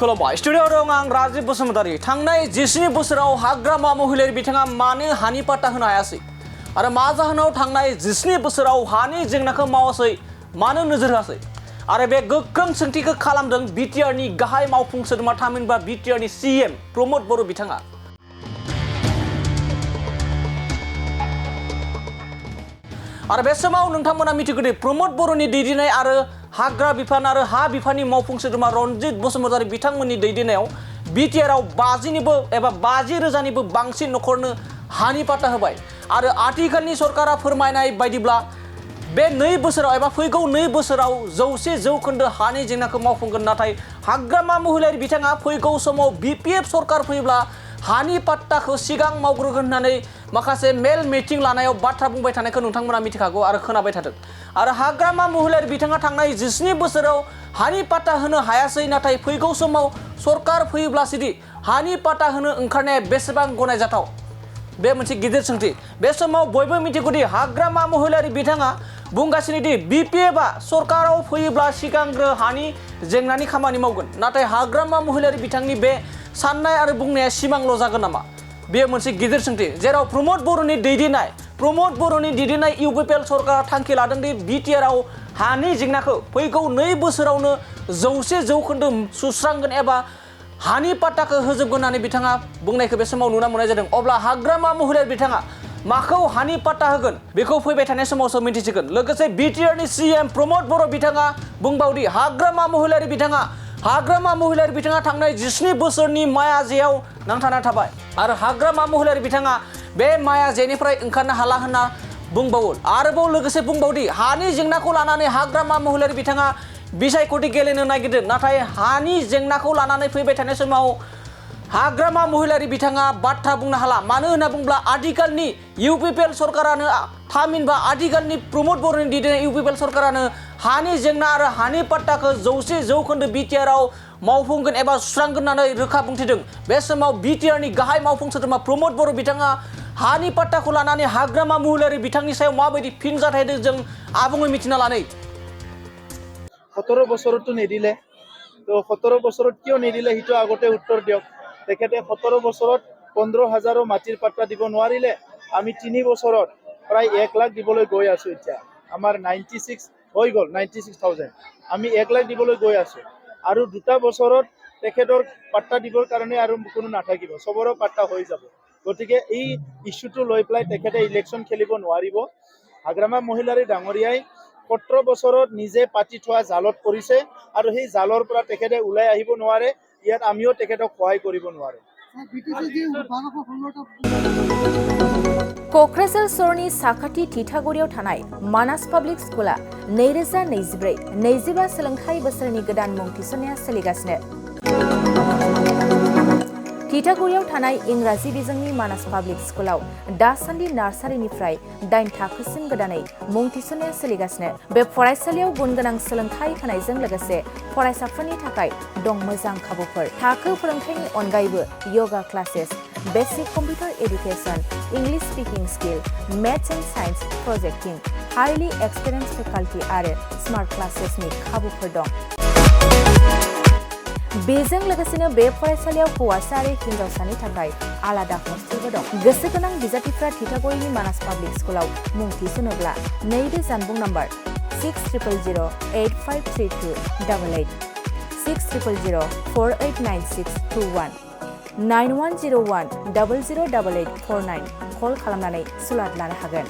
खुलुमबाय स्टुडिअ दं आं राजीब बसुमतारी थांनाय 17 बोसोराव हाग्रामा महिलारि बिथाङा मानो हानि पाट्टा होनो हायासै आरो मा जाहोनाव थांनाय 17 बोसोराव हानि जेंनाखौ मावासै मानो नोजोर होआसै आरो बे गोख्रों सोंथिखौ खालामदों बिटिआरनि गाहाय मावफुं सोद्रोमा थामहिनबा बिटिआरनि सीएम प्रमोद बर' बिथाङा आरो बे समाव नोंथांमोना मिथिगौदि प्रमोद बर'नि दैदेननाय आरो हाग्रा बिफान आरो हा बिफाननि मावफुं सोद्रोमा रनजित बसुमतारी बिथांमोननि दैदेननायाव बिटिआरआव 50निबो एबा 50,000निबो बांसिन नखरनो हानि पाट्टा होबाय आरो आथिखालनि सरकारा फोरमायनाय बायदिब्ला बे 2 बोसोराव एबा फैगौ 2 बोसोराव 100% हानि जेंनाखौ मावफुंगोन नाथाय हाग्रामा महिलारि बिथाङा फैगौ समाव बिपिएफ सरकार फैब्ला हानि पाट्टाखौ सिगां मावग्रोगोन होननानै माखासे मेल मिटिं लानायाव बाथ्रा बुंबाय थानायखौ नोंथांमोना मिथिखागौ आरो खोनाबाय थादों आरो हाग्रामा महिलारि बिथाङा थांनाय 17 बोसोराव हानि पाट्टा होनो हायासै नाथाय फैगौ समाव सरकार फैयोब्लासोदि हानि पाट्टा होनो ओंखारनाया बेसेबां गनायजाथाव बे मोनसे गिदिर सोंथि बे समाव बयबो मिथिगौदि हाग्रामा महिलारि बिथाङा बुंगासिनो दि बिपिएफआ सरकाराव फैयोब्ला सिगांग्रो हानि जेंनानि खामानि मावगोन नाथाय हाग्रामा महिलारि बिथांनि बे साननाय आरो बुंनाया सिमांल' जागोन नामा बेयो मोनसे गिदिर सोंथि जेराव प्रमोद बर'नि दैदेननाय इउपिपिएल सरकारा थांखि लादों दि बिटिआरआव हानि जेंनाखौ फैगौ 2 बोसोरावनो 100% सुस्रांगोन एबा हानि पाट्टाखौ होजोबगोन होननानै बिथाङा बुंनायखौ बे समाव नुना मोननाय जादों अब्ला हाग्रामा महिलारि बिथाङा माखौ हानि पाट्टा होगोन बेखौ फैबाय थानाय समावसो मिथिसिगोन लोगोसे बिटिआरनि सीएम प्रमोद बर' बिथाङा बुंबावदि हाग्रामा महिलारि बिथाङा थांनाय 17 बोसोरनि माया जेयाव नांथाना थाबाय आरो हाग्रामा महिलारि बिथाङा बे माया जेनिफ्राय ओंखारनो हाला होनना बुंबावो आरोबाव लोगोसे बुंबावदि हानि जेंनाखौ लानानै हाग्रामा महिलारि बिथाङा बिसायख'थि गेलेनो नागिरदों नाथाय हानि जेंनाखौ लानानै फैबाय थानाय समाव हाग्रामा महिलारि बिथाङा बाथ्रा बुंनो हाला मानो होनना बुंब्ला आथिखालनि इउपिपिएल सरकारानो थामहिनबा आथिखालनि प्रमोद बर'नि दैदेननाय इउपिपिएल सरकारानो हानि जेंना आरो हानि पाट्टाखौ 100% बिटिआरआव मावफुंगोन एबा सुस्रांगोन होननानै रोखा बुंथिदों बे समाव बिटिआरनि गाहाय मावफुं सोद्रोमा प्रमोद बर' बिथाङा हानि पाट्टाखौ लानानै हाग्रामा महिलारि बिथांनि सायाव माबायदि फिनजाथाय होदों जों आबुङै मिथिना लानै 17 বছৰতো নিদিলে তো 17 বছৰত কিয় নিদিলে সেইটো আগতে উত্তৰ দিয়ক তেখেতে 17 বছৰত 15,000 মাটিৰ পাট্টা দিব নোৱাৰিলে আমি 3 বছৰত প্ৰায় 1 লাখ দিবলৈ গৈ আছো এতিয়া আমাৰ 96 হৈ গ'ল 96,000 আমি 1 লাখ দিবলৈ গৈ আছো আৰু 2টা বছৰত তেখেতৰ পাট্টা দিবৰ কাৰণে আৰু কোনো নাথাকিব সবৰো পাট্টা হৈ যাব গতিকে এই ইস্যুটো লৈ পেলাই তেখেতে ইলেকশ্যন খেলিব নোৱাৰিব হাগ্ৰামা মহিলাৰী ডাঙৰীয়াই 17 বছৰত নিজে পাতি থোৱা জালত পৰিছে আৰু সেই জালৰ পৰা তেখেতে ওলাই আহিব নোৱাৰে ইয়াত আমিও তেখেতক সহায় কৰিব নোৱাৰো क'क्राझार सहरनि साखाथि थिथागुरियाव थानाय मानास पाब्लिक स्कुला 2024-25 सोलोंथाइ बोसोरनि गोदान मुं थिसननाया सोलिगासिनो थिथागुरियाव थानाय इंराजि बिजोंनि मानास पाब्लिक स्कुलाव दासान्दि नार्सारिनिफ्राय 8 थाखोसिम गोदानै मुं थिसननाया सोलिगासिनो बे फरायसालियाव गुनगोनां सोलोंथाइ होनायजों लोगोसे फरायसाफोरनि थाखाय दं मोजां खाबुफोर थाखो फोरोंथायनि अनगायैबो yoga classes basic computer education English speaking skill maths and science projecting highly experience faculty आरो स्मार्ट क्लासेसनि खाबुफोर दं बेजों लोगोसेनो बे फरायसालियाव हौवासा आरो हिन्जावसानि थाखाय आलादा हस्टेलबो दं गोसो गोनां बिजाथिफ्रा थिथागुरिनि मानास पाब्लिक स्कुलाव मुं थिसनोब्ला नैबे जानबुं नाम्बार 6000853288 6000489621 9101008849 कल खालामनानै सुलाद लानो हागोन।